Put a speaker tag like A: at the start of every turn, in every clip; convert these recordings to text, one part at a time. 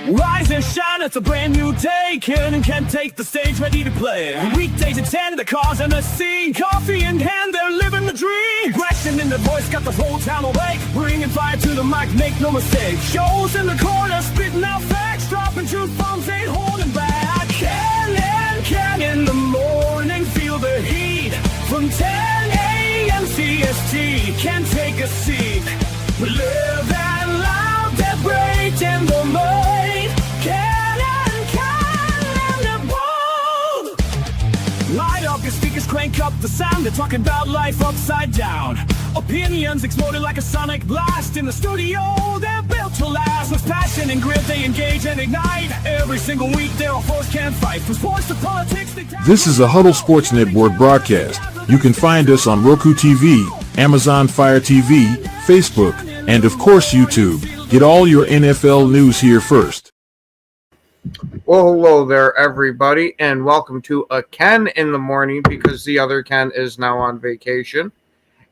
A: Rise and shine, it's a brand new day. Can take the stage, ready to play. Weekdays at 10, the cars on the scene. Coffee in hand, they're living the dream. Aggression in the voice, got the whole town awake. Bringing fire to the mic, make no mistake. Shows in the corner, spitting out facts. Dropping truth bombs, ain't holding back. Can in the morning, feel the heat. From 10 a.m. CST, can take a seat. We live and loud, that break in the mind. Light up your speakers, crank up the sound. They're talking about life upside down. Opinions exploded like a sonic blast. In the studio, they're built to last. With passion and grit, they engage and ignite. Every single week, they're a force can't fight. From sports to politics,
B: This is a Huddle Sports Network broadcast. You can find us on Roku TV, Amazon Fire TV, Facebook, and of course YouTube. Get all your NFL news here first.
C: Well, hello there, everybody, and welcome to a Ken in the morning because the other Ken is now on vacation.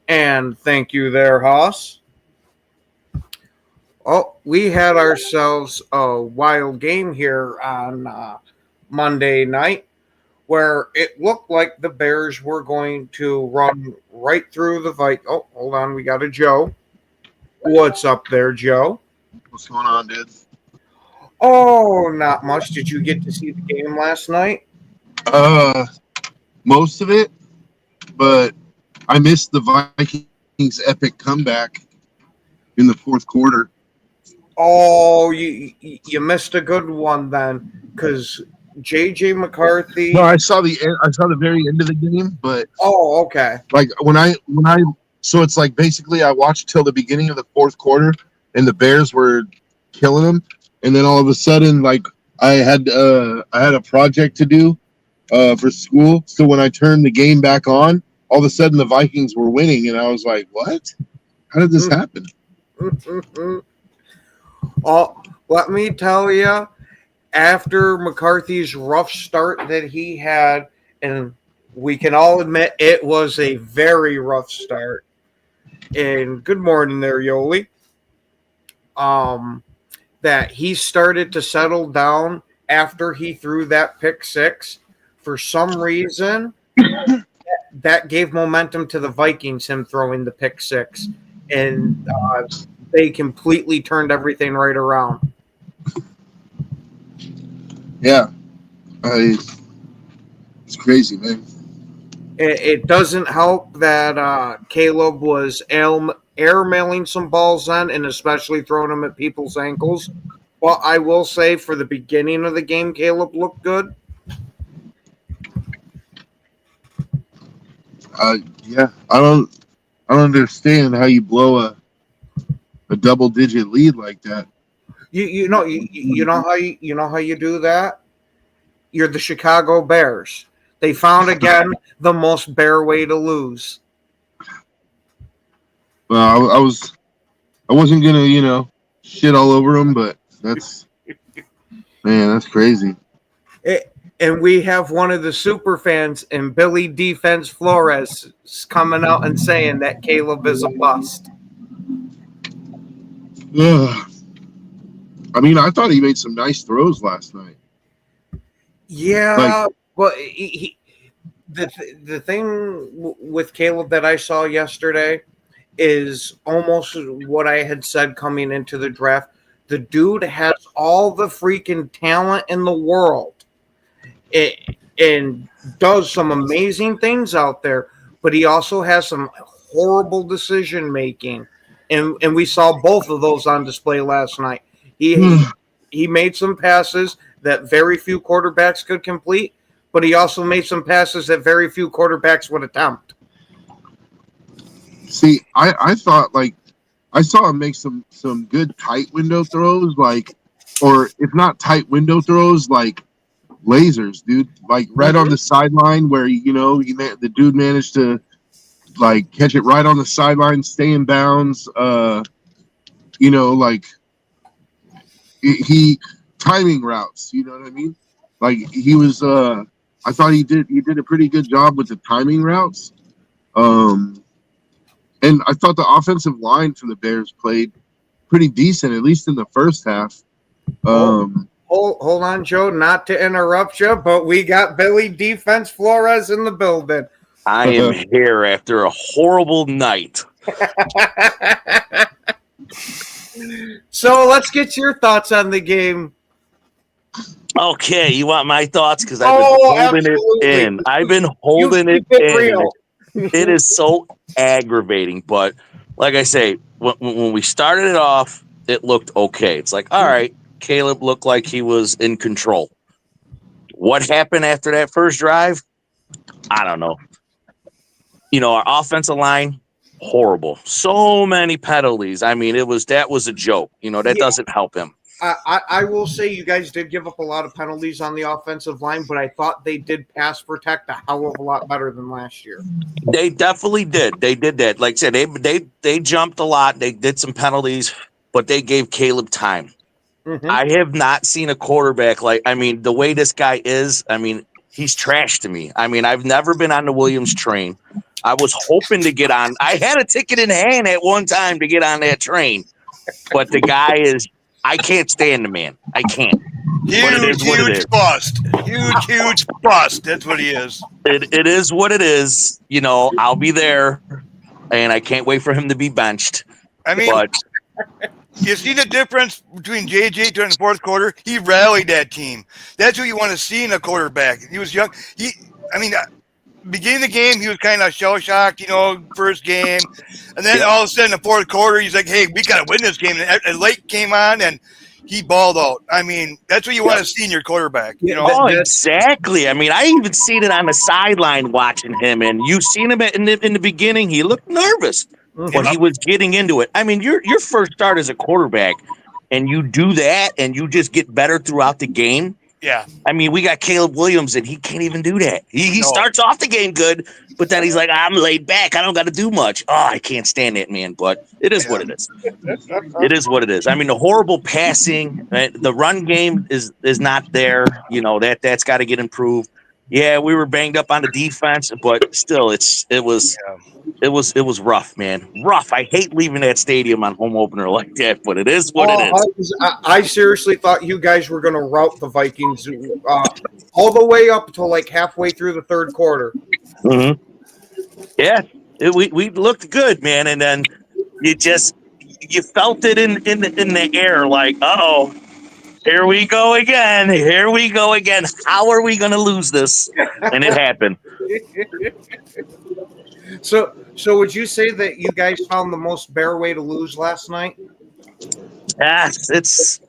C: And thank you there, Haas. Oh, we had ourselves a wild game here on Monday night where it looked like the Bears were going to run right through the Vikings. Oh, hold on, we got a Joe. What's up there, Joe?
D: What's going on, dude?
C: Oh, not much. Did you get to see the game last night?
D: Most of it, but I missed the Vikings' epic comeback in the fourth quarter.
C: Oh, you missed a good one then, because J.J. McCarthy.
D: No, I saw the very end of the game, but
C: okay.
D: Like so it's like basically I watched till the beginning of the fourth quarter, and the Bears were killing them. And then all of a sudden, like I had a project to do for school. So when I turned the game back on, all of a sudden the Vikings were winning, and I was like, "What? How did this happen?"
C: Oh, let me tell you, after McCarthy's rough start that he had, and we can all admit it was a very rough start. And good morning there, Yoli. That he started to settle down after he threw that pick six. For some reason, that gave momentum to the Vikings, him throwing the pick six. And they completely turned everything right around.
D: Yeah. It's crazy, man.
C: It doesn't help that Caleb was airmailing some balls on, and especially throwing them at people's ankles. Well, I will say for the beginning of the game, Caleb looked good.
D: Yeah, I don't understand how you blow a double-digit lead like that.
C: You know how you do that. You're the Chicago Bears. They found again the most Bear way to lose.
D: Well, I wasn't gonna, shit all over them, but that's crazy.
C: And we have one of the super fans in Billy Defense Flores coming out and saying that Caleb is a bust.
D: Yeah. I mean, I thought he made some nice throws last night.
C: Yeah, but the thing with Caleb that I saw yesterday is almost what I had said coming into the draft. The dude has all the freaking talent in the world and does some amazing things out there, but he also has some horrible decision making. And we saw both of those on display last night. He made some passes that very few quarterbacks could complete, but he also made some passes that very few quarterbacks would attempt.
D: See, I thought I saw him make some good tight window throws, or if not tight window throws, like lasers, dude. Like right on the sideline where the dude managed to catch it right on the sideline, stay in bounds. He timing routes. You know what I mean? Like he was. I thought he did a pretty good job with the timing routes. And I thought the offensive line for the Bears played pretty decent, at least in the first half.
C: hold on, Joe. Not to interrupt you, but we got Billy Defense Flores in the building.
E: I am here after a horrible night.
C: So let's get your thoughts on the game.
E: Okay, you want my thoughts? Because I've been holding
C: absolutely.
E: it in. I've been holding it in. Real. It is so aggravating. But like I say, when we started it off, it looked okay. It's like, all right, Caleb looked like he was in control. What happened after that first drive? I don't know. You know, our offensive line, horrible. So many penalties. I mean, that was a joke. You know, that doesn't help him.
C: I will say you guys did give up a lot of penalties on the offensive line, but I thought they did pass protect a hell of a lot better than last year.
E: They definitely did. They did that. Like I said, they jumped a lot. They did some penalties, but they gave Caleb time. Mm-hmm. I have not seen a quarterback the way this guy is, he's trash to me. I've never been on the Williams train. I was hoping to get on. I had a ticket in hand at one time to get on that train, but the guy is, I can't stand the man. I can't.
F: Huge bust. Huge bust. That's what he is.
E: It is what it is. You know, I'll be there, and I can't wait for him to be benched.
F: You see the difference between JJ during the fourth quarter? He rallied that team. That's what you want to see in a quarterback. He was young. Beginning of the game, he was kind of shell-shocked, first game. And then all of a sudden, in the fourth quarter, he's like, hey, we got to win this game. And Lake came on, and he balled out. That's what you want to see in your quarterback.
E: Oh, exactly. I even seen it on the sideline watching him. And you've seen him in the beginning. He looked nervous, but he was getting into it. Your first start as a quarterback, and you do that, and you just get better throughout the game.
F: Yeah.
E: We got Caleb Williams, and he can't even do that. He starts off the game good, but then he's like, I'm laid back. I don't got to do much. Oh, I can't stand that, man. But it is what it is. It is what it is. The horrible passing, the run game is not there. That's got to get improved. Yeah, we were banged up on the defense, but still, it was rough, man. Rough. I hate leaving that stadium on home opener like that, but it is what it is.
C: I seriously thought you guys were going to rout the Vikings all the way up to like halfway through the third quarter.
E: Mm-hmm. Yeah, we looked good, man, and then you felt it in the air, like, uh-oh. Here we go again. Here we go again. How are we going to lose this? And it happened.
C: So would you say that you guys found the most Bear way to lose last night?
E: It's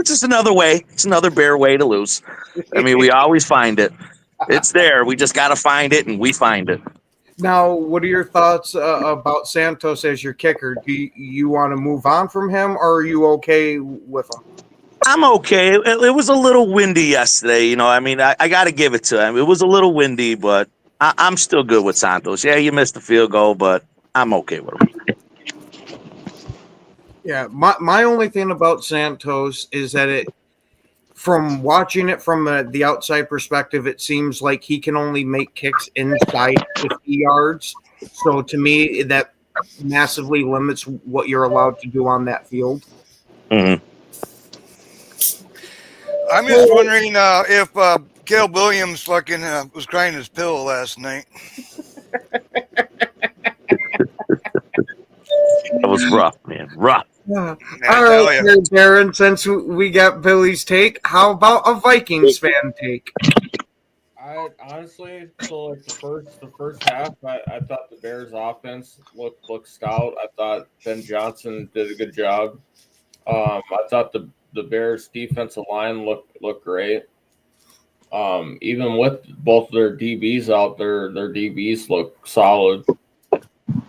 E: just another way. It's another Bear way to lose. We always find it. It's there. We just got to find it, and we find it.
C: Now, what are your thoughts about Santos as your kicker? Do you want to move on from him, or are you okay with him?
E: I'm okay. It was a little windy yesterday. I got to give it to him. It was a little windy, but I'm still good with Santos. Yeah, you missed the field goal, but I'm okay with him.
C: Yeah, my only thing about Santos is that from watching it from the outside perspective, it seems like he can only make kicks inside 50 yards. So to me, that massively limits what you're allowed to do on that field.
E: Mm-hmm.
F: I'm just wondering if Caleb Williams was crying his pillow last night.
E: That was rough, man. Rough.
C: All right, Darren, since we got Billy's take, how about a Vikings fan take?
G: I honestly, the first half, I thought the Bears' offense looked stout. I thought Ben Johnson did a good job. I thought the Bears' defensive line looked great. Even with both their DBs out there, their DBs look solid.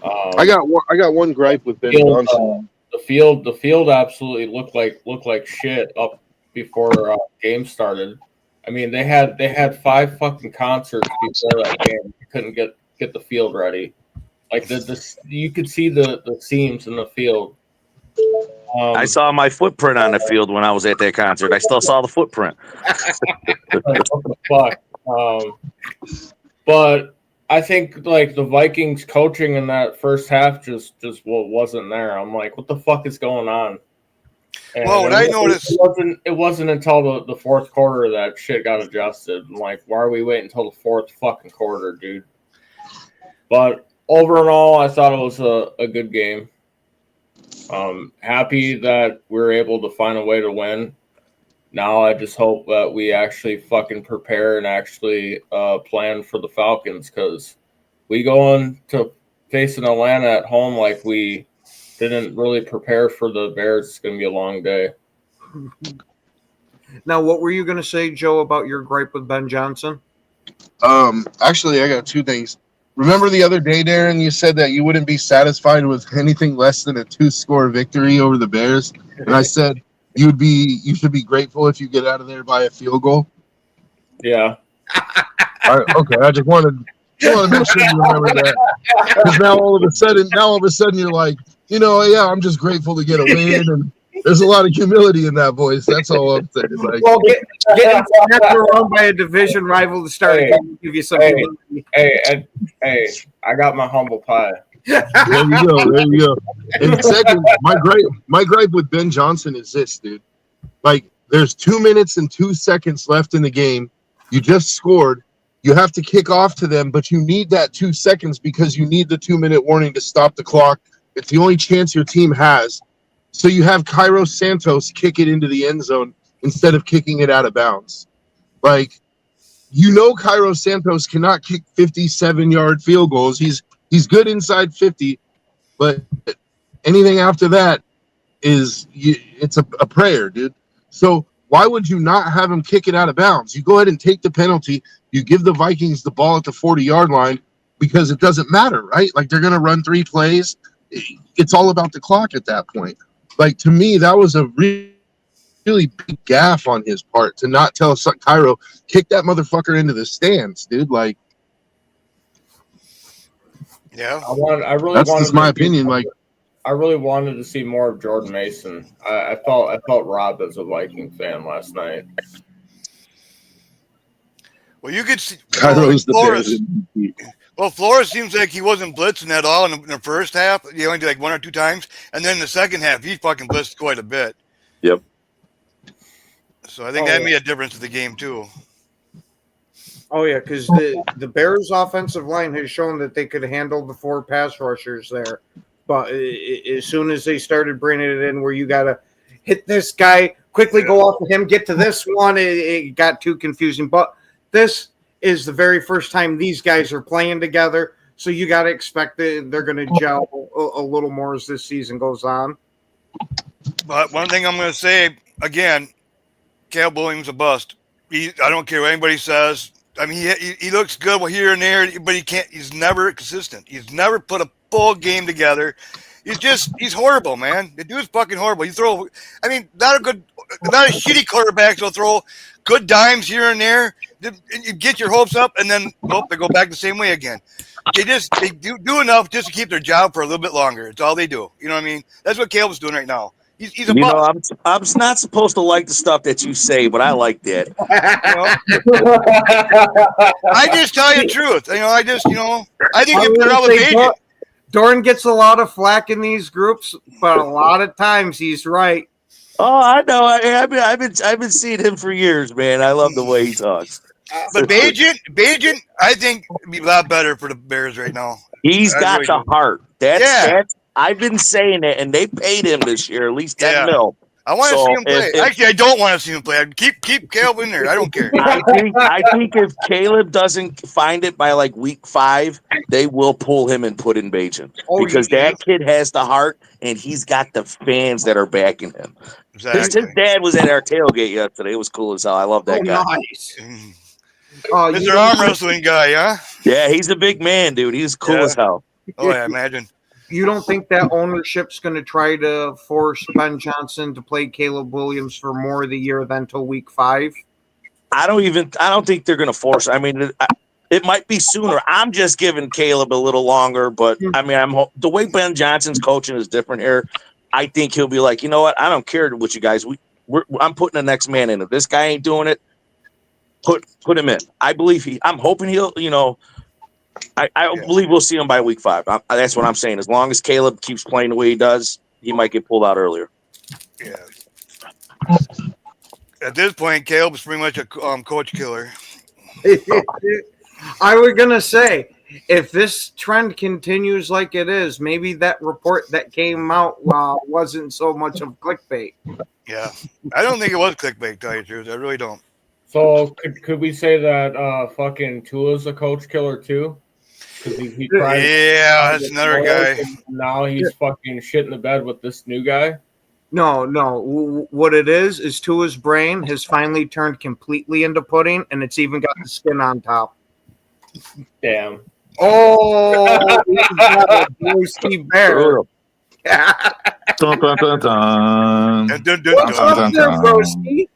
D: I got one gripe with Ben Johnson.
G: The field absolutely looked like shit up before game started. They had 5 fucking concerts before that game. You couldn't get the field ready. Like you could see the seams in the field.
E: I saw my footprint on the field when I was at that concert. I still saw the footprint.
G: What the fuck? But I think the Vikings coaching in that first half just wasn't there. I'm like, what the fuck is going on? And
F: Well, what I noticed,
G: it wasn't until the fourth quarter that shit got adjusted. I'm like, why are we waiting until the fourth fucking quarter, dude? But overall, I thought it was a good game. Happy that we were able to find a way to win. Now I just hope that we actually fucking prepare and actually plan for the Falcons, because we go into facing Atlanta at home like we didn't really prepare for the Bears. It's going to be a long day.
C: Now, what were you going to say, Joe, about your gripe with Ben Johnson?
D: Actually, I got two things. Remember the other day, Darren, you said that you wouldn't be satisfied with anything less than a 2-score victory over the Bears, and I said you should be grateful if you get out of there by a field goal.
G: Yeah.
D: All right, okay, I just wanted to make sure you remember that, because now all of a sudden you're like, yeah, I'm just grateful to get a win, and there's a lot of humility in that voice. That's all I'm saying. Like,
C: Well, getting smacked around by a division rival to start a game give you something.
G: Hey, I got my humble pie.
D: there you go. And second, my gripe with Ben Johnson is this, dude. Like, there's 2 minutes and 2 seconds left in the game. You just scored. You have to kick off to them, but you need that 2 seconds because you need the 2-minute warning to stop the clock. It's the only chance your team has. So you have Cairo Santos kick it into the end zone instead of kicking it out of bounds. Like, Cairo Santos cannot kick 57-yard field goals. He's good inside 50, but anything after that it's a prayer, dude. So why would you not have him kick it out of bounds? You go ahead and take the penalty. You give the Vikings the ball at the 40-yard line because it doesn't matter, right? Like, they're going to run 3 plays. It's all about the clock at that point. Like, to me, that was a really big gaffe on his part to not tell Cairo, kick that motherfucker into the stands, dude. Like,
F: yeah,
D: that's just my opinion. Like,
G: I really wanted to see more of Jordan Mason. I felt robbed as a Viking fan last night.
F: Well, you could see
D: Cairo's the
F: Flores.
D: Bears.
F: Well, Flores seems like he wasn't blitzing at all in the first half. He only did like 1 or 2 times, and then in the second half, he fucking blitzed quite a bit.
E: Yep.
F: So I think that made a difference to the game too.
C: Oh, yeah, because the Bears' offensive line has shown that they could handle the 4 pass rushers there. But as soon as they started bringing it in where you got to hit this guy, quickly go off of him, get to this one, it got too confusing. But this is the very first time these guys are playing together, so you got to expect that they're going to gel a little more as this season goes on.
F: But one thing I'm going to say, again, Caleb Williams a bust. I don't care what anybody says. I mean, he looks good here and there, but he's never consistent. He's never put a full game together. He's horrible, man. The dude's fucking horrible. Not a shitty quarterback will throw good dimes here and there. You get your hopes up, and then they go back the same way again. They do enough just to keep their job for a little bit longer. It's all they do. You know what I mean? That's what Caleb's doing right now. He's a bust.
E: I'm not supposed to like the stuff that you say, but I like that.
F: I just tell you the truth. I think if they're elevated.
C: Dorn gets a lot of flack in these groups, but a lot of times he's right.
E: Oh, I know. I've been seeing him for years, man. I love the way he talks.
F: But Bajan, I think would be a lot better for the Bears right now.
E: He's got the heart. That's I've been saying it, and they paid him this year at least $10 million.
F: I want to see him play. Actually, I don't want to see him play. Keep Caleb in there. I don't care.
E: I think if Caleb doesn't find it by like week 5, they will pull him and put in Bajan because that kid has the heart and he's got the fans that are backing him.
F: Exactly.
E: His dad was at our tailgate yesterday. It was cool as hell. I love that guy.
C: Nice.
F: Mr. Arm wrestling guy, huh?
E: Yeah, he's a big man, dude. He's cool as hell.
F: Oh, I imagine.
C: You don't think that ownership's going to try to force Ben Johnson to play Caleb Williams for more of the year than till week 5?
E: I don't think they're going to force. I mean, it might be sooner. I'm just giving Caleb a little longer, but I mean, the way Ben Johnson's coaching is different here. I think he'll be like, you know what? I don't care what you guys. I'm putting the next man in. If this guy ain't doing it, put him in. I'm hoping he'll. I believe we'll see him by week 5. That's what I'm saying. As long as Caleb keeps playing the way he does, he might get pulled out earlier.
F: Yeah. At this point, Caleb's pretty much a coach killer.
C: I was gonna say, if this trend continues like it is, maybe that report that came out wasn't so much of clickbait.
F: Yeah, I don't think it was clickbait. To tell you the truth, I really don't.
G: So could we say that fucking Tua's a coach killer too? Because he tried.
F: Yeah, that's another guy.
G: Now he's fucking shit in the bed with this new guy.
C: No. What it is Tua's brain has finally turned completely into pudding, and it's even got the skin on top.
G: Damn.
C: Oh, he's got a juicy bear.
H: Dun, dun, dun, dun.
F: Dun, dun, dun,
C: What's
F: dun.
C: up there, Broski?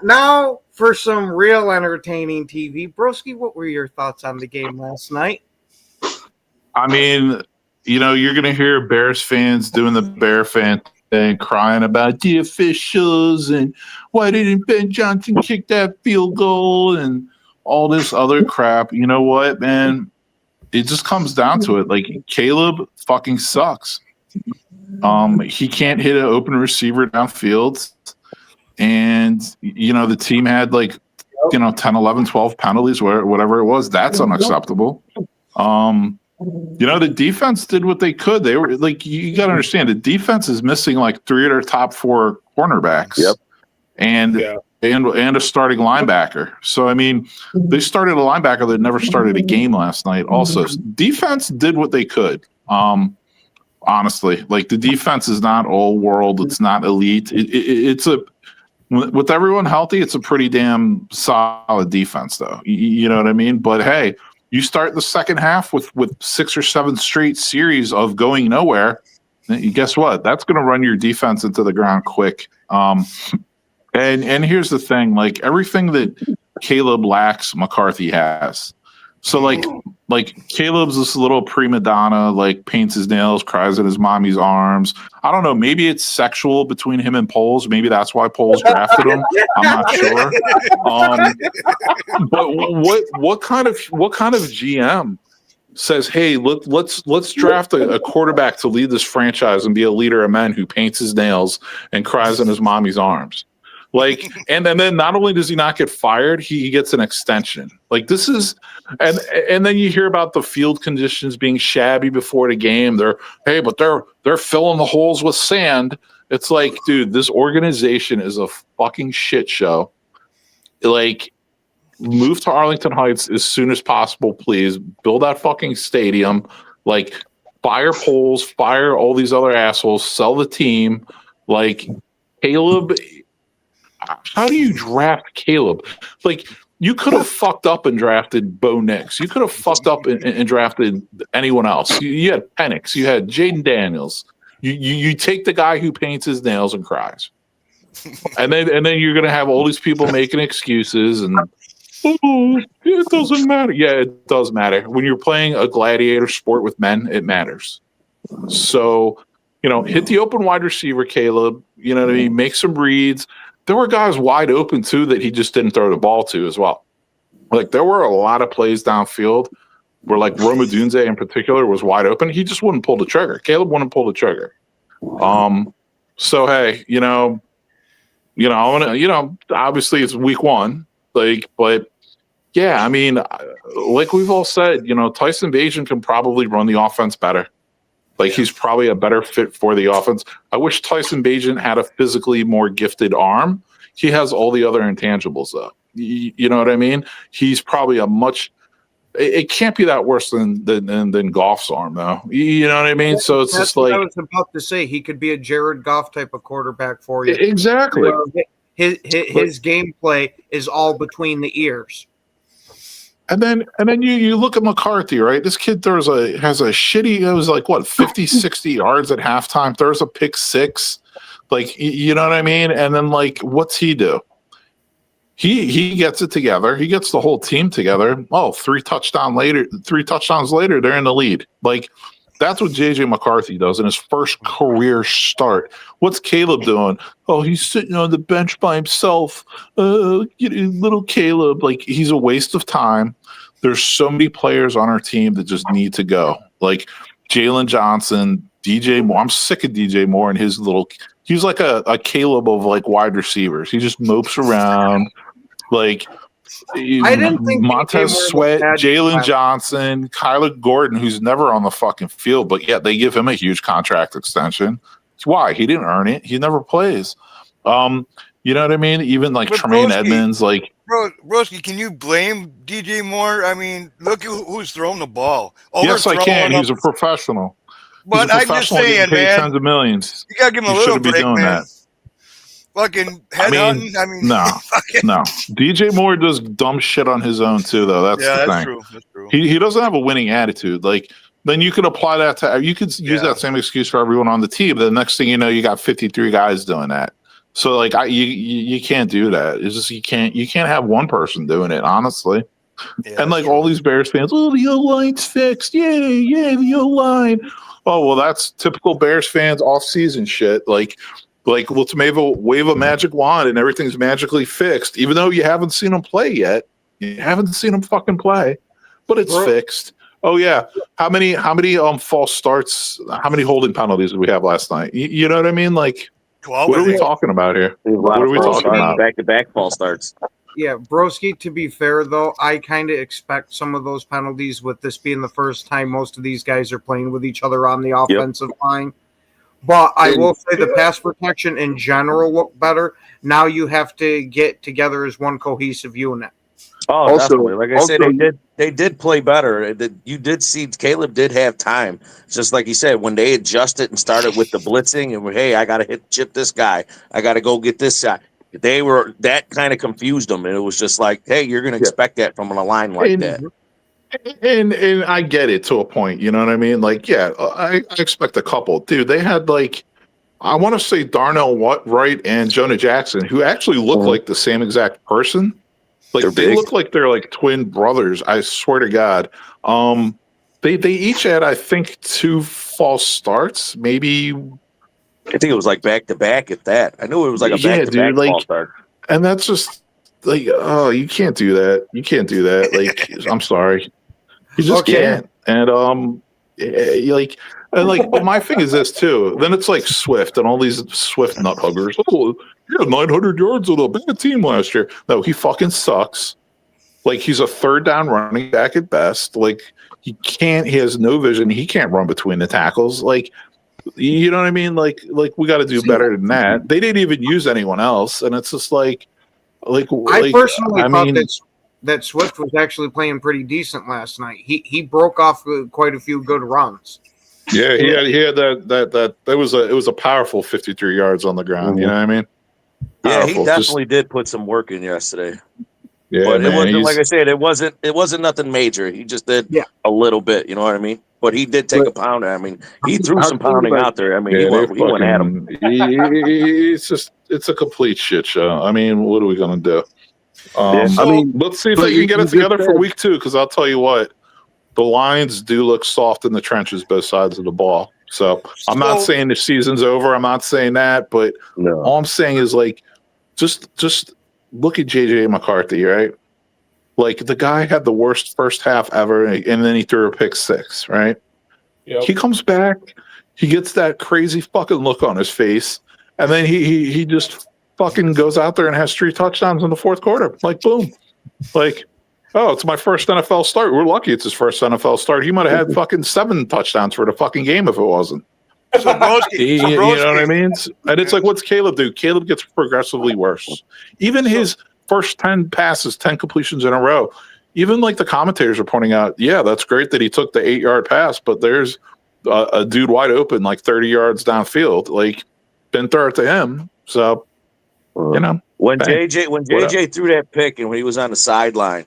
C: Now for some real entertaining TV. Broski, what were your thoughts on the game last night?
H: I mean, you're going to hear Bears fans doing the Bear fan thing, crying about the officials and why didn't Ben Johnson kick that field goal and all this other crap. You know what, man? It just comes down to it. Like, Caleb fucking sucks. He can't hit an open receiver downfield. And, the team had 10, 11, 12 penalties, whatever it was. That's unacceptable. The defense did what they could. They were you got to understand, the defense is missing 3 of their top 4 cornerbacks.
E: Yep.
H: And a starting linebacker. So, I mean, they started a linebacker that never started a game last night. Also, defense did what they could. Honestly, the defense is not all world. It's not elite. It's with everyone healthy, it's a pretty damn solid defense, though. You know what I mean? But hey, you start the second half with 6 or 7 straight series of going nowhere. Guess what? That's going to run your defense into the ground quick. And here's the thing: everything that Caleb lacks, McCarthy has. So Caleb's this little prima donna, paints his nails, cries in his mommy's arms. I don't know. Maybe it's sexual between him and Poles. Maybe that's why Poles drafted him. I'm not sure. But what kind of GM says, hey, let's draft a quarterback to lead this franchise and be a leader of men who paints his nails and cries in his mommy's arms? And then not only does he not get fired, he gets an extension. This is, and then you hear about the field conditions being shabby before the game. They're filling the holes with sand. It's dude, this organization is a fucking shit show. Move to Arlington Heights as soon as possible, please. Build that fucking stadium. Fire Poles, fire all these other assholes, sell the team. Caleb. How do you draft Caleb? You could have fucked up and drafted Bo Nix. You could have fucked up and drafted anyone else. You had Penix. You had Jaden Daniels. You take the guy who paints his nails and cries, and then you're gonna have all these people making excuses and it doesn't matter. Yeah, it does matter. When you're playing a gladiator sport with men, it matters. So hit the open wide receiver, Caleb. You know what I mean? Make some reads. There were guys wide open, too, that he just didn't throw the ball to as well. There were a lot of plays downfield where, Roma Dunze in particular was wide open. He just wouldn't pull the trigger. Caleb wouldn't pull the trigger. So, hey, obviously it's week 1. But, yeah, I mean, we've all said, Tyson Bagent can probably run the offense better. He's probably a better fit for the offense. I wish Tyson Bagent had a physically more gifted arm. He has all the other intangibles, though. You know what I mean? He's probably it can't be that worse than Goff's arm, though. You know what I mean? So it's
C: That's
H: just
C: what I was about to say. He could be a Jared Goff type of quarterback for you.
H: Exactly.
C: His gameplay is all between the ears.
H: And then you look at McCarthy, right? This kid has a shitty, it was 50, 60 yards at halftime. There's a pick 6. You know what I mean? And then what's he do? He gets it together. He gets the whole team together. Oh, 3 touchdowns later, they're in the lead. That's what JJ McCarthy does in his first career start. What's Caleb doing? Oh, he's sitting on the bench by himself. Little Caleb. He's a waste of time. There's so many players on our team that just need to go. Jalen Johnson, DJ Moore. I'm sick of DJ Moore and his little. He's like a Caleb of like wide receivers. He just mopes around. Like
C: I didn't think
H: Montez
C: DJ Moore
H: Sweat,
C: was bad
H: Jalen
C: last-
H: Johnson, Kyler Gordon, who's never on the fucking field, but yet they give him a huge contract extension. Why? He didn't earn it. He never plays. You know what I mean? Even like
F: But
H: Tremaine
F: Broski-
H: Edmonds, like
F: Broski, can you blame DJ Moore? I mean, look who's throwing the ball.
H: yes, I can.
F: Overthrowing
H: He's a
F: up-
H: professional.
F: But
H: He's a
F: I'm just
H: professional
F: saying,
H: getting paid
F: man.
H: tens of millions.
F: You gotta give him a
H: He
F: little
H: shouldn't be
F: break,
H: doing
F: man.
H: that.
F: Fucking
H: I mean,
F: headhunting. I mean,
H: no,
F: fucking-
H: no. DJ Moore does dumb shit on his own too, though. That's
F: yeah,
H: the
F: that's
H: thing.
F: true. That's true.
H: He doesn't have a winning attitude. Like then you could apply that to you could use
F: Yeah.
H: that same excuse for everyone on the team. The next thing you know, you got 53 guys doing that. So like you can't do that. It's just you can't have one person doing it, honestly.
F: Yeah,
H: And like
F: that's
H: all
F: true.
H: these Bears fans, oh, the O-line's fixed. Yeah, the O-line. Oh, well, that's typical Bears fans off-season shit. Like let's wave a magic wand and everything's magically fixed, even though you haven't seen them play yet. You haven't seen them fucking play, but it's fixed. Oh yeah, how many false starts? How many holding penalties did we have last night? You know what I mean? Like,
F: 12,
H: what
F: I
H: are we
F: think.
H: talking about here?
E: What
H: are we talking about?
E: Back-to-back false starts.
C: Yeah, Broski, to be fair, though, I kind of expect some of those penalties with this being the first time most of these guys are playing with each other on the offensive line. But I will say the pass protection in general looked better. Now you have to get together as one cohesive unit.
E: Oh,
D: Also-
E: definitely. Like I said,
D: also-
E: they did play better. You did see Caleb did have time. It's just like you said, when they adjusted and started with the blitzing and hey, I got to chip this guy. I got to go get this guy. That kind of confused them, and it was just like, hey, you're going to expect that from a line like that.
H: And I get it to a point, you know what I mean? Like, yeah, I expect a couple. Dude, they had like, I want to say Darnell Wright and Jonah Jackson, who actually look like the same exact person. Like
E: They're
H: they
E: big.
H: look like they're like twin brothers. I swear to God. They each had, I think, 2 false starts, maybe.
E: I think it was like back-to-back at that. I knew it was like a
H: Yeah,
E: back-to-back
H: dude, like-
E: false start.
H: And that's just like, oh, you can't do that. You can't do that. Like, I'm sorry, you just
C: Okay.
H: can't. And but my thing is this too. Then it's like Swift and all these Swift nut huggers. Oh, he had 900 yards with a bad team last year. No, he fucking sucks. Like he's a third down running back at best. Like he has no vision. He can't run between the tackles. Like, you know what I mean? Like we got to do better than that. They didn't even use anyone else, and it's just like
C: I personally thought that Swift was actually playing pretty decent last night. He broke off quite a few good runs.
H: yeah, he had that it was a powerful 53 yards on the ground. You know what I mean?
E: Yeah, he
H: Powerful.
E: definitely did put some work in yesterday.
H: Yeah,
E: But it
H: man,
E: wasn't
H: he's-
E: like I said, it wasn't nothing major. He just did
C: Yeah.
E: a little bit, you know what I mean? But he did take a pounder. I mean, he threw some pounding out there. I mean,
H: yeah,
E: he went at him.
H: It's a complete shit show. I mean, what are we gonna do?
E: Yeah,
F: so-
D: I mean,
H: Let's see if
D: but
H: they can get
D: you
H: it together
D: just
H: for
D: said-
H: week 2. Because I'll tell you what, the Lions do look soft in the trenches, both sides of the ball. So I'm not
F: So-
H: saying the season's over. I'm not saying that, but
E: No.
H: all I'm saying is like, just look at JJ McCarthy, right? Like the guy had the worst first half ever, and then he threw a pick 6, right?
G: Yep.
H: He comes back, he gets that crazy fucking look on his face, and then he just fucking goes out there and has 3 touchdowns in the fourth quarter. Like boom, like oh, it's my first NFL start. We're lucky it's his first NFL start. He might have had fucking 7 touchdowns for the fucking game if it wasn't.
F: So Broski,
H: You know what I mean? And it's like, what's Caleb do? Caleb gets progressively worse. Even his first 10 passes, 10 completions in a row. Even like the commentators are pointing out, yeah, that's great that he took the 8-yard pass, but there's a dude wide open, like 30 yards downfield. Like, didn't throw it to him. So, you know,
E: When
H: bang.
E: JJ threw that pick and when he was on the sideline,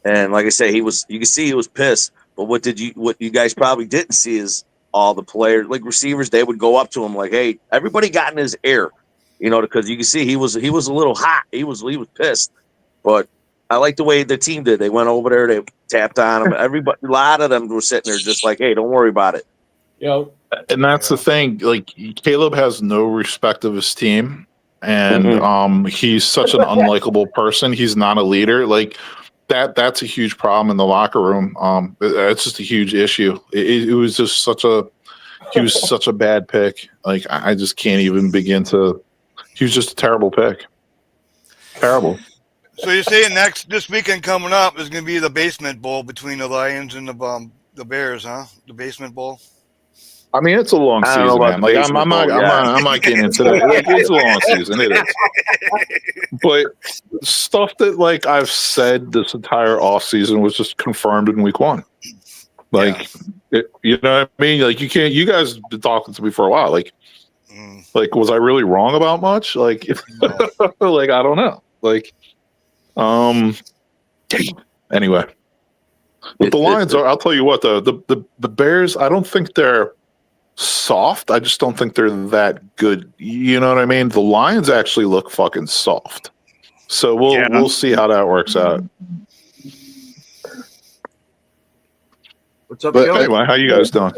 E: and like I said, you can see he was pissed. But what you guys probably didn't see is all the players, like receivers, they would go up to him like, hey, everybody got in his ear, you know, because you can see he was a little hot. He was pissed. But I like the way the team did. They went over there, they tapped on him. Everybody, a lot of them were sitting there just like, hey, don't worry about it.
G: Yep.
H: And that's the thing. Like, Caleb has no respect of his team. And he's such an unlikable person. He's not a leader. Like, that's a huge problem in the locker room. It's just a huge issue. It was just such a he was such a bad pick. Like I just can't even begin to. He was just a terrible pick. Terrible.
F: So you're saying this weekend coming up is going to be the basement bowl between the Lions and the Bears, huh? The basement bowl.
H: I mean, it's a long
E: I don't know
H: season,
E: about
H: man.
E: the
H: Like
E: basement bowl, yeah.
H: I'm not getting into that. Like, it's a long season. It is. But stuff that like I've said this entire off season was just confirmed in week 1. Like, you know what I mean? Like you can't. You guys have been talking to me for a while. Like was I really wrong about much? Like, like I don't know. Like, anyway. But the Lions are. I'll tell you what. The Bears. I don't think they're soft. I just don't think they're that good. You know what I mean? The Lions actually look fucking soft. So we'll see how that works out.
C: What's up,
D: But
C: Joe?
H: Anyway, how you guys doing?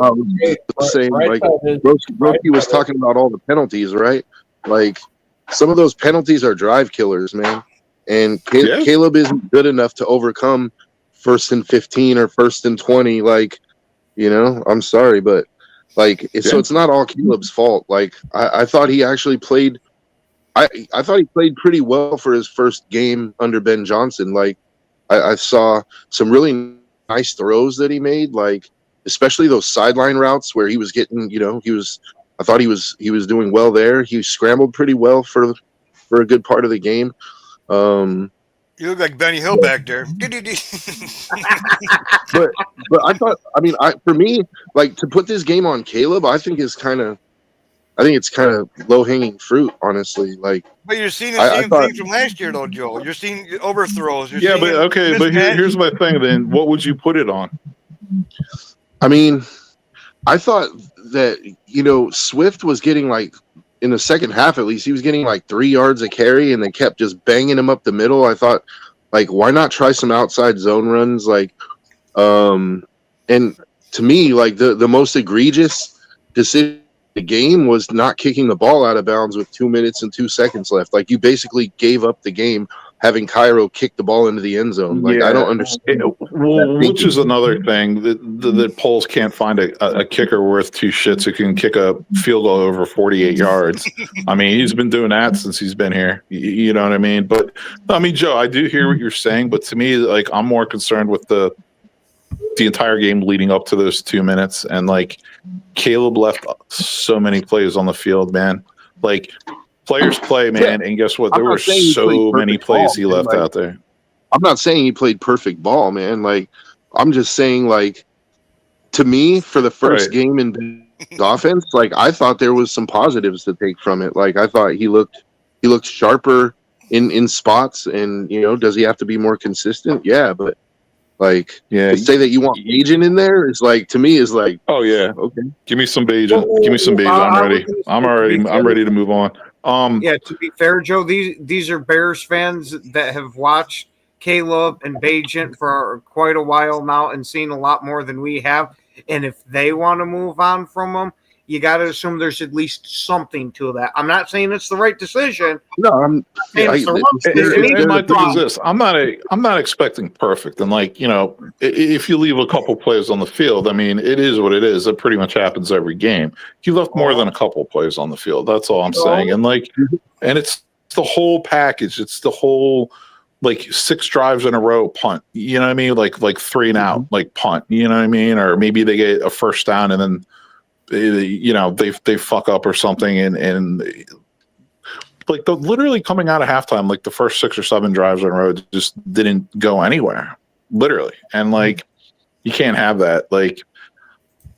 D: Saying like Roki was talking about all the penalties, right? Like some of those penalties are drive killers, man. And Caleb isn't good enough to overcome 1st and 15 or 1st and 20. Like, you know, I'm sorry, but like, so it's not all Caleb's fault. Like, I thought he actually played. I thought he played pretty well for his first game under Ben Johnson. Like, I saw some really nice throws that he made. Like, especially those sideline routes where he was getting. You know, I thought he was doing well there. He scrambled pretty well for a good part of the game.
F: You look like Benny Hill back there.
D: but I thought, for me, like to put this game on Caleb, I think it's kind of low hanging fruit, honestly. Like,
F: but you're seeing the same thing from last year, though, Joe. You're seeing overthrows.
H: But here's my thing. Then, what would you put it on?
D: I mean, I thought that Swift was getting like. In the second half, at least, he was getting like 3 yards a carry, and they kept just banging him up the middle. I thought, like, why not try some outside zone runs? Like, and to me, like the most egregious decision in the game was not kicking the ball out of bounds with 2 minutes and 2 seconds left. Like, you basically gave up the game having Cairo kick the ball into the end zone. Like, I don't understand.
H: Which is another thing that polls can't find a kicker worth 2 shits who can kick a field goal over 48 yards. I mean, he's been doing that since he's been here. You know what I mean? But I mean, Joe, I do hear what you're saying, but to me, like, I'm more concerned with the entire game leading up to those 2 minutes, and like Caleb left so many plays on the field, man. Like, players play, man, and guess what? There were so many plays he left out there.
D: I'm not saying he played perfect ball, man. Like, I'm just saying, like, to me, for the first game in offense, like, I thought there was some positives to take from it. Like, I thought he looked sharper in spots, and does he have to be more consistent? Yeah, but like, to say that you want Agent in there is like, to me, is like,
H: oh yeah,
D: okay,
H: give me some Agent, give me some Agent. I'm ready. I'm ready to move on.
C: To be fair, Joe, these are Bears fans that have watched Caleb and Bajent for quite a while now and seen a lot more than we have. And if they want to move on from them, you got to assume there's at least something to that. I'm not saying it's the right decision.
D: No, my thing
H: is this: I'm not expecting perfect. And like, if you leave a couple plays on the field, I mean, it is what it is. It pretty much happens every game. He left more than a couple plays on the field. That's all I'm saying. And like, and it's the whole package. It's the whole, like, 6 drives in a row punt. You know what I mean? Like 3 and out, like punt. You know what I mean? Or maybe they get a first down and then they fuck up or something, and like literally coming out of halftime, like the first 6 or 7 drives in a row just didn't go anywhere, literally. And like, you can't have that. Like,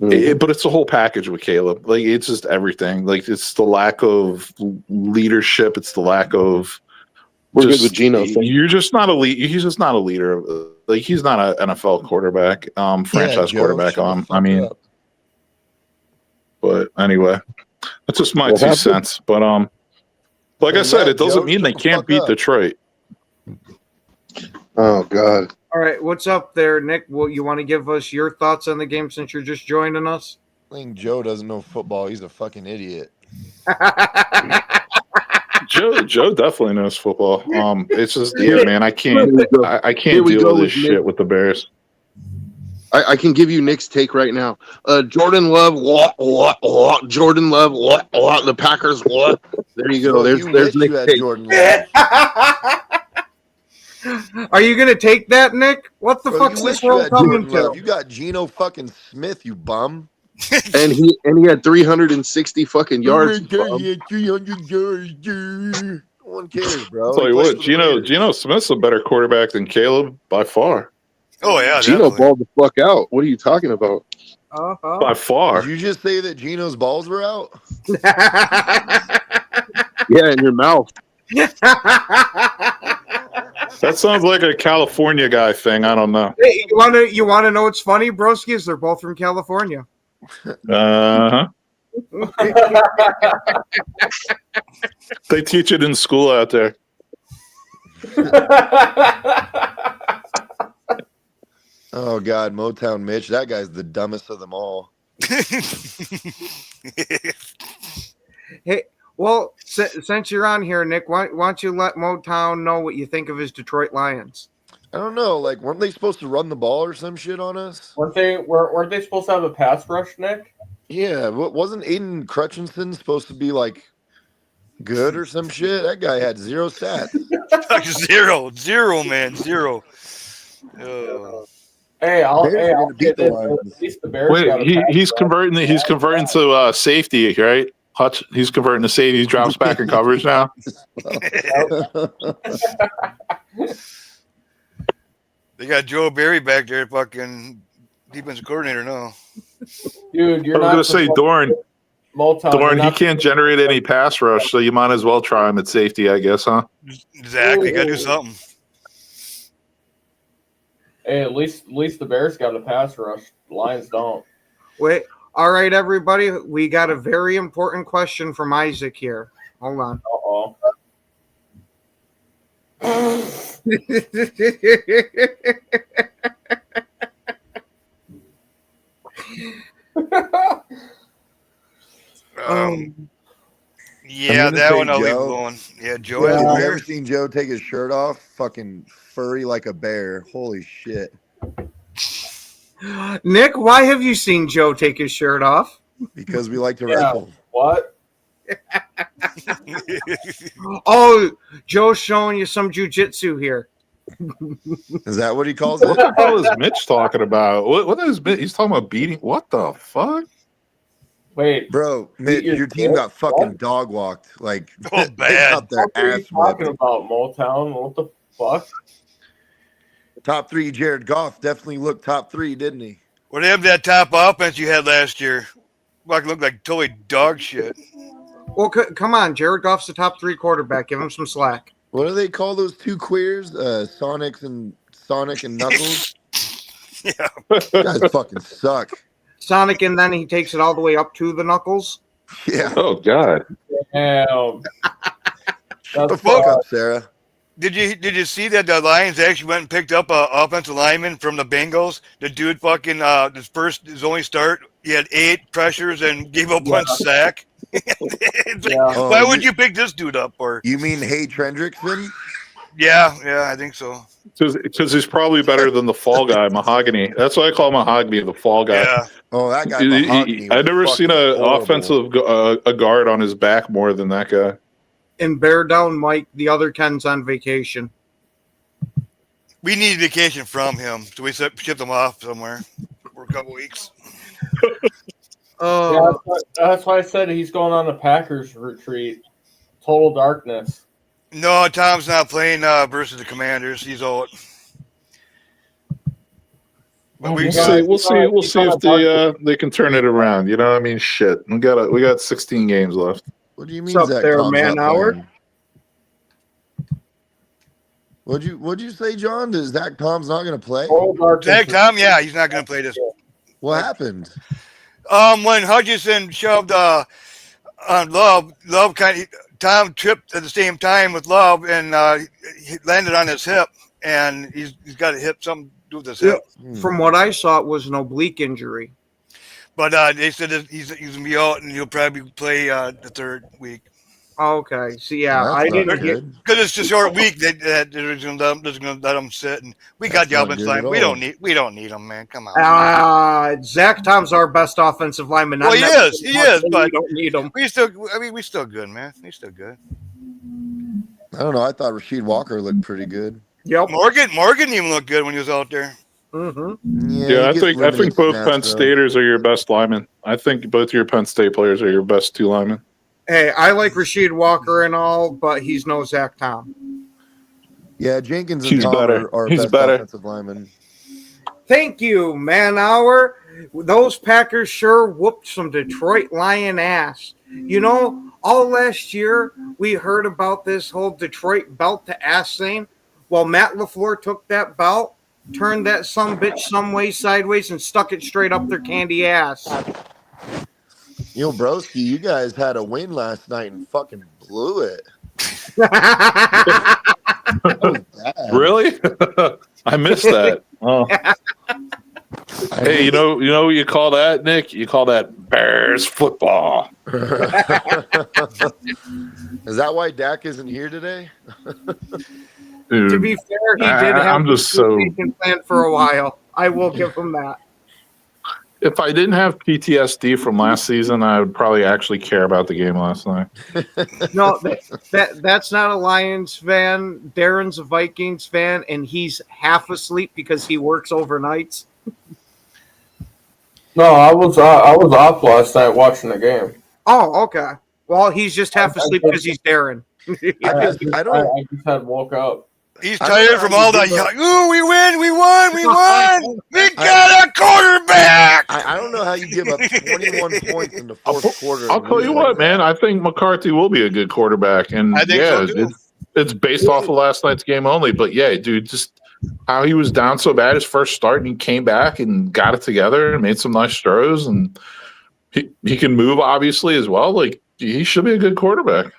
H: but it's the whole package with Caleb. Like, it's just everything. Like, it's the lack of leadership. It's the lack of.
D: We're good with Geno.
H: You're just not a lead. He's just not a leader. Like, he's not an NFL quarterback, franchise quarterback. I mean. But anyway, that's just my 2 cents. But like I said, it doesn't mean they can't beat Detroit.
D: Oh God!
C: All right, what's up there, Nick? Well, you want to give us your thoughts on the game since you're just joining us?
I: I think Joe doesn't know football. He's a fucking idiot.
H: Joe definitely knows football. It's just man, I can't deal with this shit with the Bears.
D: I can give you Nick's take right now. Jordan Love, Jordan Love, the Packers, There you go.
I: Joe,
D: There's
I: you
D: Nick's
I: wish you had
D: take.
I: Jordan Love.
C: Are you gonna take that, Nick? What the
I: Bro,
C: fuck's
I: you
C: this
I: wish you
C: world
I: had
C: coming
I: Jordan Love.
C: to?
I: You got Geno fucking Smith, you bum.
D: And he had 360 fucking yards.
I: He had 300 yards. No one cares, bro.
H: Tell
I: He
H: you
I: plays
H: what,
I: for the Raiders.
H: Geno Smith's a better quarterback than Caleb by far.
F: Oh yeah,
D: Gino
F: definitely.
D: balled the fuck out. What are you talking about?
H: By far.
I: Did you just say that Geno's balls were out?
D: Yeah, in your mouth.
H: That sounds like a California guy thing. I don't know.
C: Hey, you wanna know what's funny, broskies? They're both from California.
H: Uh huh. They teach it in school out there.
I: Oh God, Motown Mitch, that guy's the dumbest of them all.
C: Hey, well, since you're on here, Nick, why don't you let Motown know what you think of his Detroit Lions?
I: I don't know, like weren't they supposed to run the ball or some shit on us?
G: Weren't they supposed to have a pass rush, Nick?
I: Yeah, wasn't Aiden Crutchinson supposed to be like good or some shit? That guy had 0 stats.
F: Zero, man, zero.
G: Hey,
I: Bears are gonna beat the Lions.
G: at least the Bears got a
H: Wait,
G: pass
H: he's
G: rush.
H: converting to safety, right? Hutch, he's converting to safety. He drops back in coverage now.
F: They got Joe Barry back there, fucking defensive coordinator now.
G: Dude, you're
H: I was
G: not
H: going to say, Dorn,
G: Motown.
H: Dorn, he can't generate any pass rush, so you might as well try him at safety, I guess, huh?
F: Exactly, got to do something.
G: Hey, at least the Bears got a pass rush. The Lions don't.
C: Wait, all right, everybody, we got a very important question from Isaac here. Hold on.
G: Uh-oh.
F: Yeah,
I: I'm gonna
F: that
I: say
F: one I'll leave
I: Joe.
F: alone. Yeah, Joe.
I: Have
F: has
I: you
F: the
I: ever
F: Bears.
I: seen Joe take his shirt off? Fucking furry like a bear. Holy shit.
C: Nick, why have you seen Joe take his shirt off?
I: Because we like to
G: Yeah.
I: wrestle.
G: What?
C: Oh, Joe's showing you some jujitsu here.
I: Is that what he calls
H: What
I: it?
H: the hell is Mitch talking about? What is Mitch? He's talking about beating. What the fuck?
G: Wait.
I: Bro, Mitch, your team got fucking dog walked. Like,
F: Oh,
I: they
F: bad.
I: got their
G: What are you
I: ass whipped.
G: talking about, Motown? What the fuck?
I: Top 3, Jared Goff definitely looked top 3, didn't he?
F: What happened to that top offense you had last year? Fucking looked like totally dog shit.
C: Well, come on, Jared Goff's the top 3 quarterback. Give him some slack.
I: What do they call those two queers? Sonic and Knuckles?
F: Yeah.
I: You guys fucking suck.
C: Sonic, and then he takes it all the way up to the knuckles.
I: Yeah.
H: Oh God!
G: Damn.
I: Shut the fuck up, Sarah.
F: Did you see that the Lions actually went and picked up a offensive lineman from the Bengals? The dude fucking his only start, he had 8 pressures and gave up 1 sack. It's like,
G: Yeah.
F: why would you pick this dude up for?
I: You mean Hay Trendrickson?
F: Yeah, I think so.
H: Because he's probably better than the fall guy, Mahogany. That's why I call Mahogany the fall guy.
F: Yeah.
I: Oh, that guy. Mahogany
H: I've
I: was
H: never seen
I: fucking
H: a
I: horrible.
H: offensive a guard on his back more than that guy.
C: And bear down, Mike. The other Ken's on vacation.
F: We need vacation from him, so we shipped him off somewhere for a couple weeks.
C: Oh,
G: Yeah, that's why I said he's going on a Packers retreat. Total darkness.
F: No, Tom's not playing versus the Commanders. He's old. But
H: We'll see if they can turn it around. You know what I mean? Shit, we got 16 games left.
I: What do you mean,
C: What's up
I: Zach
C: there,
I: Tom's
C: man,
I: not
C: Howard?
I: playing? What'd you say, John? Does Zach Tom's not going to play?
G: Total darkness.
F: Zach Tom, yeah, he's not going to play this.
I: What happened?
F: When Hutchinson shoved on Love Tom tripped at the same time with Love, and he landed on his hip, and he's got a hip, something to do with his hip.
C: from what I saw, it was an oblique injury.
F: But they said that he's going to be out, and he'll probably play the 3rd week.
C: Okay, so yeah,
I: That's
C: I
I: not
C: didn't get.
I: good.
F: Because it's a short week that they're going to let them sit, and we got
I: That's
F: the
I: not
F: offensive
I: good
F: line.
I: at
F: We
I: all.
F: don't need them, man. Come on.
C: Zach Tom's our best offensive lineman.
F: Well,
C: I'm
F: he
C: never
F: is,
C: gonna say we
F: but
C: don't need him.
F: we still good, man. We still good.
I: I don't know. I thought Rasheed Walker looked pretty good.
C: Yep.
F: Morgan even looked good when he was out there.
C: Mm-hmm.
I: Yeah,
H: Yeah,
I: he
H: I
I: gets
H: think
I: limited
H: both
I: snaps,
H: Penn
I: though.
H: Staters are your best linemen. I think both your Penn State players are your best two linemen.
C: Hey, I like Rasheed Walker and all, but he's no Zach Tom.
I: Yeah, Jenkins and
H: He's
I: Tom
H: better.
I: are
H: He's
I: best
H: better.
I: offensive linemen.
C: Thank you, Manauer. Those Packers sure whooped some Detroit Lion ass. You know, all last year we heard about this whole Detroit belt to ass thing. Well, Matt LaFleur took that belt, turned that sumbitch some way sideways, and stuck it straight up their candy ass.
I: You know, broski, you guys had a win last night and fucking blew it. That was bad.
H: Really? I missed that. Oh. Hey, you know what you call that, Nick? You call that Bears football.
I: Is that why Dak isn't here today?
H: Dude,
C: To be fair, he did have
H: I'm just so.
C: planned for a while. I will give him that.
H: If I didn't have PTSD from last season, I would probably actually care about the game last night.
C: No, that's not a Lions fan. Darren's a Vikings fan, and he's half asleep because he works overnights.
G: No, I was off last night watching the game.
C: Oh, okay. Well, he's just half asleep because he's Darren.
I: I don't.
G: I just had woke up.
F: He's tired from all that. Ooh, we won! We got a quarterback.
I: I don't know how you give up 21 points in the fourth quarter.
H: I'll tell you what, man. I think McCarthy will be a good quarterback, and
F: I think so too.
H: it's based off of last night's game only. But yeah, dude, just how he was down so bad his first start, and he came back and got it together and made some nice throws, and he can move obviously as well. Like he should be a good quarterback.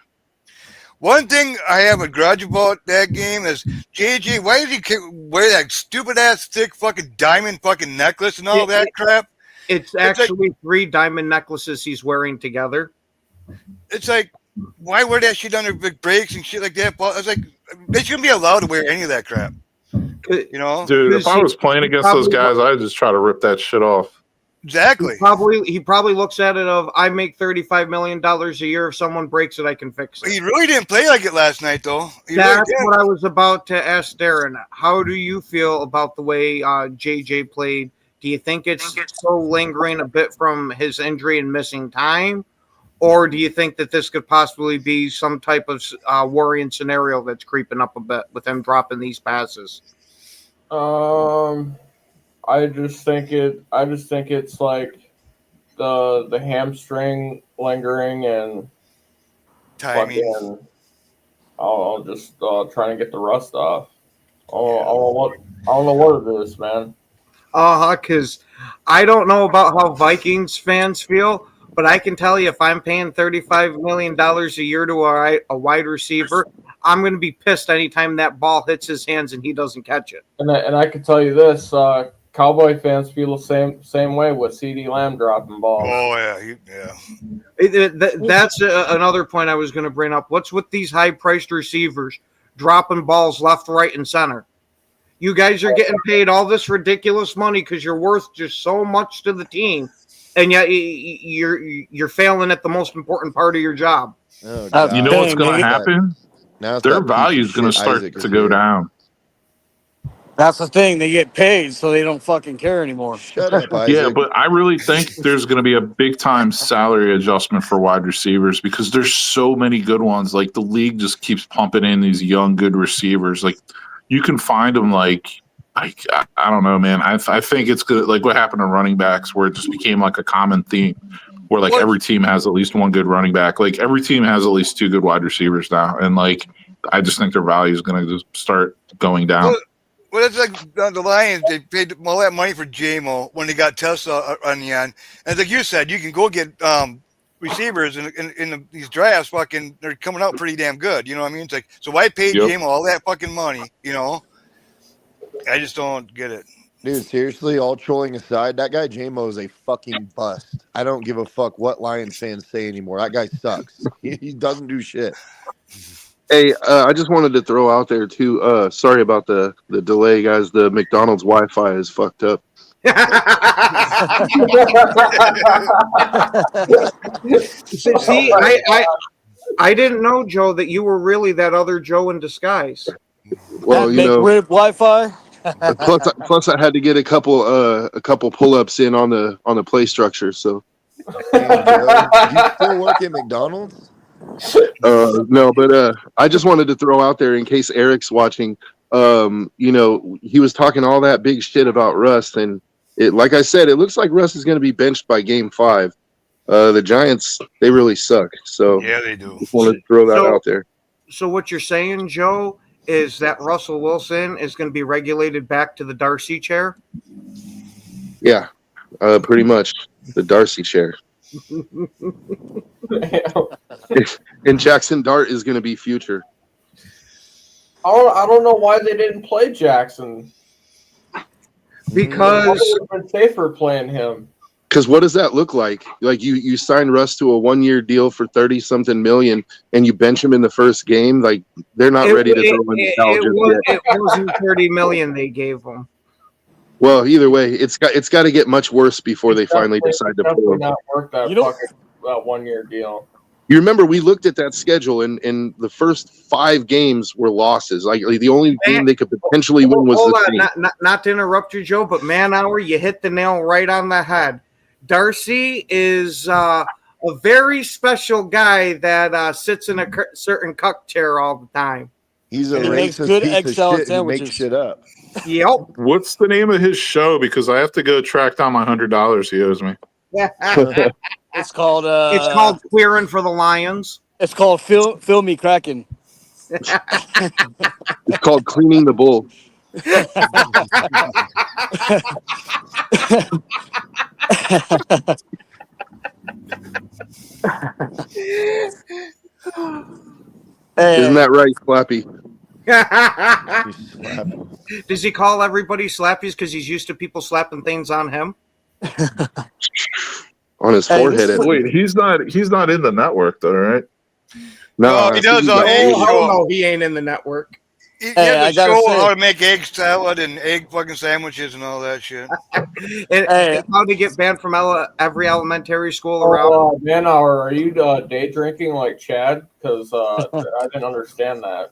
F: One thing I have a grudge about that game is JJ. Why did he wear that stupid ass thick fucking diamond fucking necklace and all that crap?
C: It's actually 3 diamond necklaces he's wearing together.
F: It's like, why wear that shit under big breaks and shit like that? I was like, they shouldn't be allowed to wear any of that crap. You know,
H: dude. If I was playing against those guys, I'd just try to rip that shit off.
F: Exactly.
C: He probably looks at it of I make $35 million a year. If someone breaks it, I can fix it.
F: He really didn't play like it last night, though.
C: That's what I was about to ask Darren. How do you feel about the way JJ played? Do you think it's so lingering a bit from his injury and missing time? Or do you think that this could possibly be some type of worrying scenario that's creeping up a bit with him dropping these passes?
G: I just think it's like the hamstring lingering and
F: timing.
G: I'll just trying to get the rust off. I don't know what it is, man.
C: Because I don't know about how Vikings fans feel, but I can tell you if I'm paying $35 million a year to a wide receiver, I'm going to be pissed anytime that ball hits his hands and he doesn't catch it.
G: And I can tell you this, Cowboy fans feel the same way with CeeDee Lamb dropping balls.
F: Oh, yeah.
C: That's another point I was going to bring up. What's with these high-priced receivers dropping balls left, right, and center? You guys are getting paid all this ridiculous money because you're worth just so much to the team, and yet you're failing at the most important part of your job.
I: Oh,
H: you know what's going to happen? Their value is going to start to go down.
J: That's the thing. They get paid, so they don't fucking care anymore.
I: Shut up, Isaac.
H: Yeah, but I really think there's going to be a big time salary adjustment for wide receivers because there's so many good ones. Like the league just keeps pumping in these young, good receivers. Like you can find them. Like I don't know, man. I think it's good. Like what happened to running backs, where it just became like a common theme, where like every team has at least one good running back. Like every team has at least 2 good wide receivers now, and like I just think their value is going to just start going down.
F: Well, it's like the Lions. They paid all that money for JMO when they got Tesla on the end. And like you said, you can go get receivers in these drafts. Fucking, they're coming out pretty damn good. You know what I mean? It's like, so why pay JMO all that fucking money? You know, I just don't get it.
I: Dude, seriously, all trolling aside, that guy J-Mo is a fucking bust. I don't give a fuck what Lions fans say anymore. That guy sucks. He doesn't do shit.
D: Hey, I just wanted to throw out there too. Sorry about the delay, guys. The McDonald's Wi-Fi is fucked up.
C: See, I didn't know, Joe, that you were really that other Joe in disguise.
D: Well,
J: That McRib Wi-Fi.
D: plus I had to get a couple pull-ups in on the play structure. So
I: Damn, Joe. Do you still work at McDonald's?
D: no, but I just wanted to throw out there in case Eric's watching. He was talking all that big shit about Russ, and like I said, it looks like Russ is going to be benched by Game 5. The Giants, they really suck. So
F: Yeah, they do.
D: just wanted to throw that out there.
C: So what you're saying, Joe, is that Russell Wilson is going to be regulated back to the Darcy chair?
D: Yeah, pretty much the Darcy chair. And Jackson Dart is going to be future.
G: I don't know why they didn't play Jackson.
C: Because
G: it would have been safer playing him.
D: Because what does that look like? Like you sign Russ to a 1-year deal for 30-something million, and you bench him in the first game. Like they're not ready to throw in the towel just yet.
C: It wasn't $30 million they gave him.
D: Well, either way, it's got to get much worse before they finally decide to pull him.
G: Not worth that fucking 1-year deal.
D: You remember we looked at that schedule, and the first 5 games were losses. Like the only game they could potentially win was
C: Hold
D: the
C: on, not to interrupt you, Joe, but man hour, you hit the nail right on the head. Darcy is a very special guy that sits in a certain cuck chair all the time.
I: He's a
J: makes
I: racist
J: good
I: piece
J: egg
I: of
J: salad
I: shit who
J: sandwiches.
I: makes shit up.
C: Yep.
H: What's the name of his show? Because I have to go track down my $100 he owes me.
J: It's called
C: It's called Queering for the Lions.
J: It's called Feel Me Cracking.
D: It's called Cleaning the Bull. Isn't that right, Slappy?
C: Does he call everybody slappies because he's used to people slapping things on him?
D: On his forehead.
H: Wait, he's not in the network though, right?
D: No,
F: he does.
C: No, he ain't in the network.
F: He
J: Hey, I
F: has a
J: gotta
F: show
J: say-
F: how to make egg salad and egg fucking sandwiches and all that shit.
C: And how to get banned from every elementary school around.
G: Man, are you day drinking like Chad? Because I didn't understand that.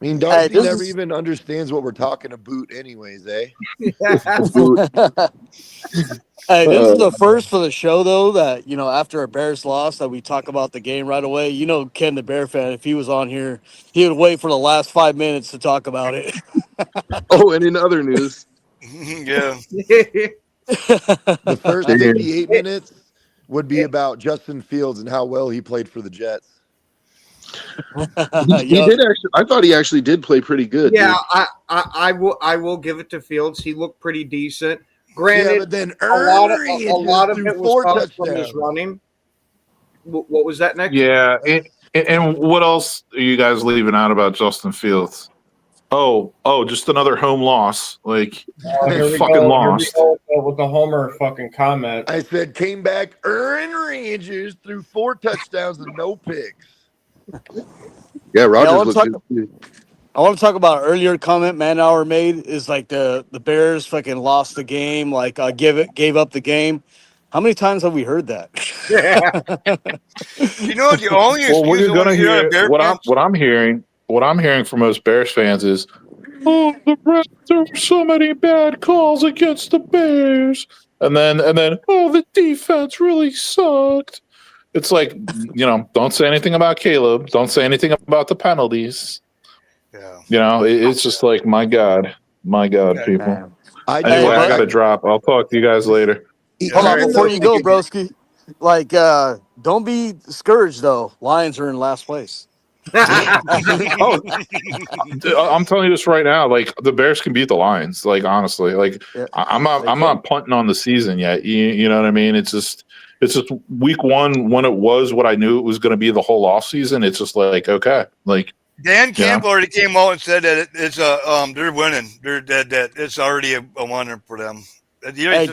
I: I mean, Darcy
J: this
I: never
J: is-
I: even understands what we're talking about anyways, eh?
J: Hey, this is the first for the show, though, that, after a Bears loss, that we talk about the game right away. Ken, the Bear fan, if he was on here, he would wait for the last 5 minutes to talk about it.
D: Oh, and in other news,
F: Yeah.
I: The first 58 minutes would be about Justin Fields and how well he played for the Jets.
D: he did actually. I thought he actually did play pretty good.
C: Yeah,
D: dude.
C: I will give it to Fields. He looked pretty decent. Granted,
I: Yeah, but then
C: a lot of
I: threw
C: it was
I: 4
C: caused from
I: touchdowns.
C: his running. What was that, Nick?
H: Yeah, and what else are you guys leaving out about Justin Fields? Oh, just another home loss. Like
G: Here we
H: fucking
G: go,
H: lost.
G: Here we go with the Homer fucking comment.
I: I said came back Aaron Rodgers threw 4 touchdowns and no picks.
D: Yeah, Rodgers
J: wanna
D: looked
J: talk-
D: good too.
J: I want to talk about an earlier comment Manauer made is like the Bears fucking lost the game, like gave up the game. How many times have we heard that?
F: You know the only
H: Well, what
F: excuse
H: you're
F: I want
H: gonna
F: to hear out
H: hear,
F: of Bear fans?
H: what I'm hearing from most Bears fans is, oh, the refs, there were so many bad calls against the Bears, and then, oh, the defense really sucked. It's like, don't say anything about Caleb. Don't say anything about the penalties.
F: Yeah.
H: It's just like, my God, people. Anyway, I got to drop. I'll talk to you guys later.
J: Hold on, before you go, broski. Like, don't be discouraged though. Lions are in last place.
H: Oh, I'm telling you this right now. Like the Bears can beat the Lions. Like honestly, like
J: Yeah,
H: I'm not punting on the season yet. You know what I mean? It's just week 1 when it was what I knew it was going to be the whole off season. It's just like okay, like
F: Dan Campbell already came out and said that it's they're winning. That it's already a winner for them.
J: Hey,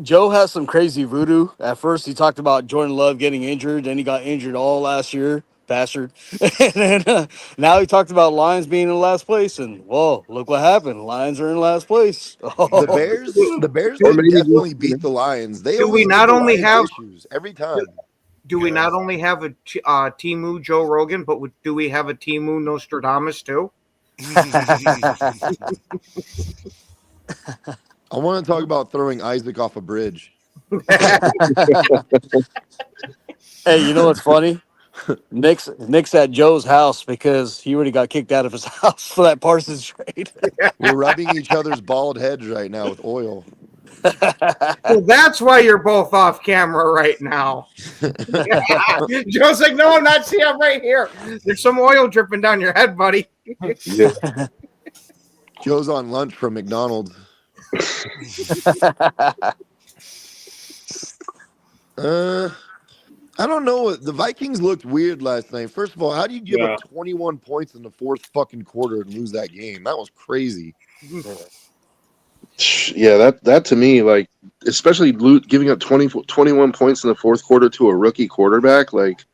J: Joe has some crazy voodoo. At first, he talked about Jordan Love getting injured, then he got injured all last year, bastard. And then now he talked about Lions being in last place, and whoa, look what happened. Lions are in last place.
I: The Bears
D: Or
I: can
D: maybe
I: definitely beat the Lions. They
C: Do we
I: always
C: not
I: give the
C: only
I: Lions
C: have-
I: issues every time.
C: Do we not only have a Timu Joe Rogan, but do we have a Timu Nostradamus too?
I: I want to talk about throwing Isaac off a bridge.
J: Hey, you know what's funny? Nick's at Joe's house because he already got kicked out of his house for that Parsons trade.
I: We're rubbing each other's bald heads right now with oil.
C: Well, that's why you're both off camera right now. Joe's like, no, I'm not. See, I'm right here. There's some oil dripping down your head, buddy.
I: Joe's on lunch from McDonald's. I don't know. The Vikings looked weird last night. First of all, how do you give up 21 points in the fourth fucking quarter and lose that game? That was crazy.
D: Yeah, that to me, like, especially giving up 21 points in the fourth quarter to a rookie quarterback, like,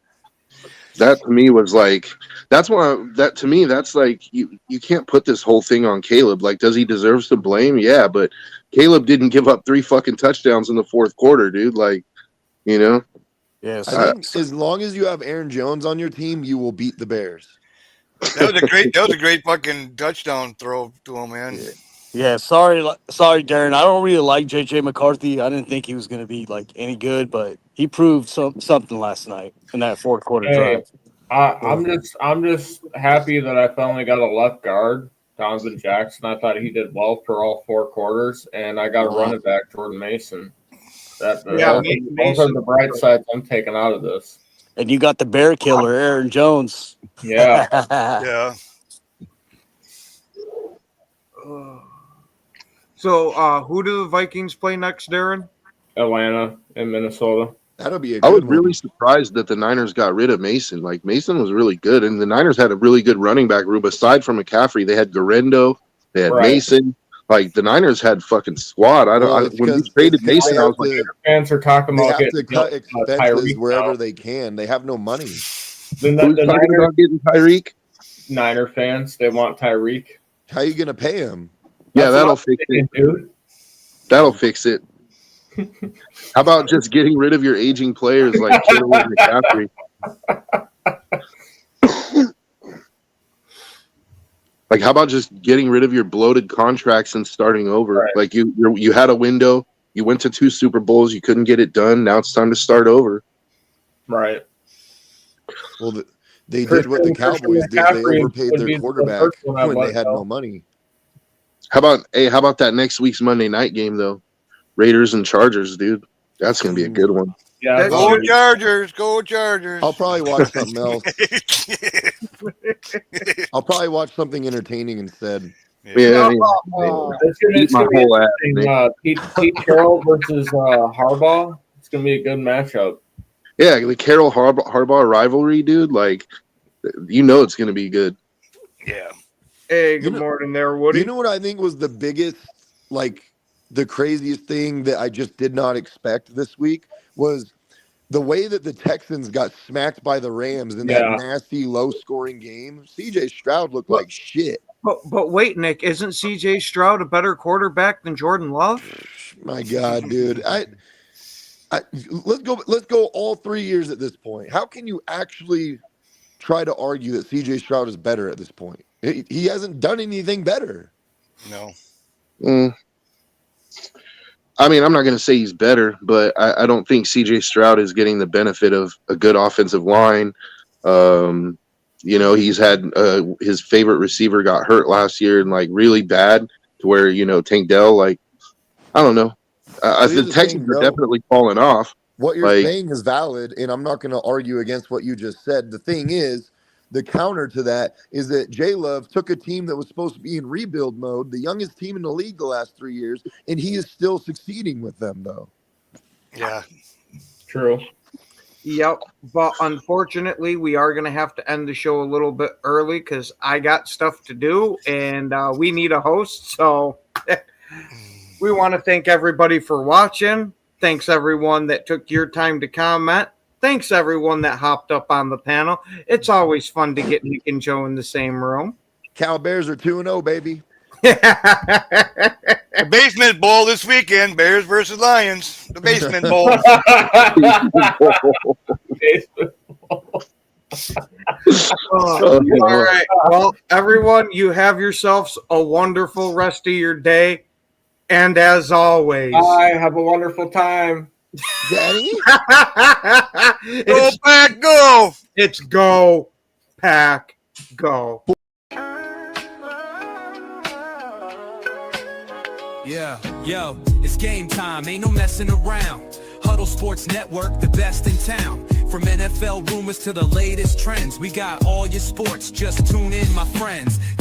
D: that to me was like, that's like, you can't put this whole thing on Caleb. Like, does he deserve some blame? Yeah, but Caleb didn't give up 3 fucking touchdowns in the fourth quarter, dude. Like, you know.
J: Yes.
I: I think as long as you have Aaron Jones on your team, you will beat the Bears.
F: That was a great fucking touchdown throw to him, man.
J: Yeah, sorry, Darren. I don't really like JJ McCarthy. I didn't think he was going to be like any good, but he proved something last night in that fourth quarter drive.
G: I'm just happy that I finally got a left guard, Donovan Jackson. I thought he did well for all 4 quarters, and I got a running back, Jordan Mason. Those are the bright sides I'm taking out of this.
J: And you got the bear killer, Aaron Jones.
G: Yeah.
F: Yeah.
C: So, who do the Vikings play next, Darren?
G: Atlanta and Minnesota.
I: That'll be
D: I was really surprised that the Niners got rid of Mason. Like, Mason was really good, and the Niners had a really good running back room. Aside from McCaffrey, they had Garendo, they had Mason. Like, the Niners had fucking squad. When we traded Mason, I was like,
G: fans are talking about
I: they have to cut expenses wherever they can. They have no money.
G: The
D: talking about getting Tyreek?
G: Niner fans, they want Tyreek.
I: How are you going to pay him?
D: Yeah, that'll fix it.
G: Dude.
D: That'll fix it. How about just getting rid of your aging players like Kittle and McCaffrey? Like, how about just getting rid of your bloated contracts and starting over?
G: Right.
D: Like, you had a window. You went to 2 Super Bowls. You couldn't get it done. Now it's time to start over.
G: Right.
I: Well, they did what the Cowboys did. They overpaid their quarterback when they had no money.
D: How about that next week's Monday night game, though? Raiders and Chargers, dude. That's going to be a good one.
G: Yeah,
F: Go Chargers. Go Chargers.
I: I'll probably watch something else. I'll probably watch something entertaining instead.
D: Yeah,
G: it's gonna be Pete Carroll versus Harbaugh. It's gonna be a good matchup.
D: Yeah, the Carroll Harbaugh rivalry, dude. Like, you know, it's gonna be good.
F: Yeah.
C: Hey, good morning there, Woody.
I: You know what I think was the biggest, like, the craziest thing that I just did not expect this week was the way that the Texans got smacked by the Rams in that nasty, low-scoring game. C.J. Stroud looked like shit.
C: But wait, Nick, isn't C.J. Stroud a better quarterback than Jordan Love?
I: My God, dude. Let's go all 3 years at this point. How can you actually try to argue that C.J. Stroud is better at this point? He hasn't done anything better.
F: No.
D: I mean, I'm not going to say he's better, but I don't think C.J. Stroud is getting the benefit of a good offensive line. You know, he's had his favorite receiver got hurt last year and, like, really bad to where, you know, Tank Dell, like, I don't know. The Texans are definitely falling off.
I: What you're saying is valid, and I'm not going to argue against what you just said. The thing is, the counter to that is that J-Love took a team that was supposed to be in rebuild mode, the youngest team in the league the last 3 years, and he is still succeeding with them, though.
F: Yeah.
G: True.
C: Yep, but unfortunately, we are going to have to end the show a little bit early because I got stuff to do and we need a host. So we want to thank everybody for watching. Thanks everyone that took your time to comment. Thanks everyone that hopped up on the panel. It's always fun to get Nick and Joe in the same room.
I: Cal Bears are 2-0, baby.
F: The basement bowl this weekend, Bears versus Lions. The basement bowl.
C: All right. Well, everyone, you have yourselves a wonderful rest of your day. And as always,
G: Bye. Have a wonderful time.
I: Daddy?
F: Go Pack, go!
C: It's go, Pack, go.
A: Yeah, yo, it's game time, ain't no messing around. Huddle Sports Network, the best in town. From NFL rumors to the latest trends, we got all your sports, just tune in, my friends.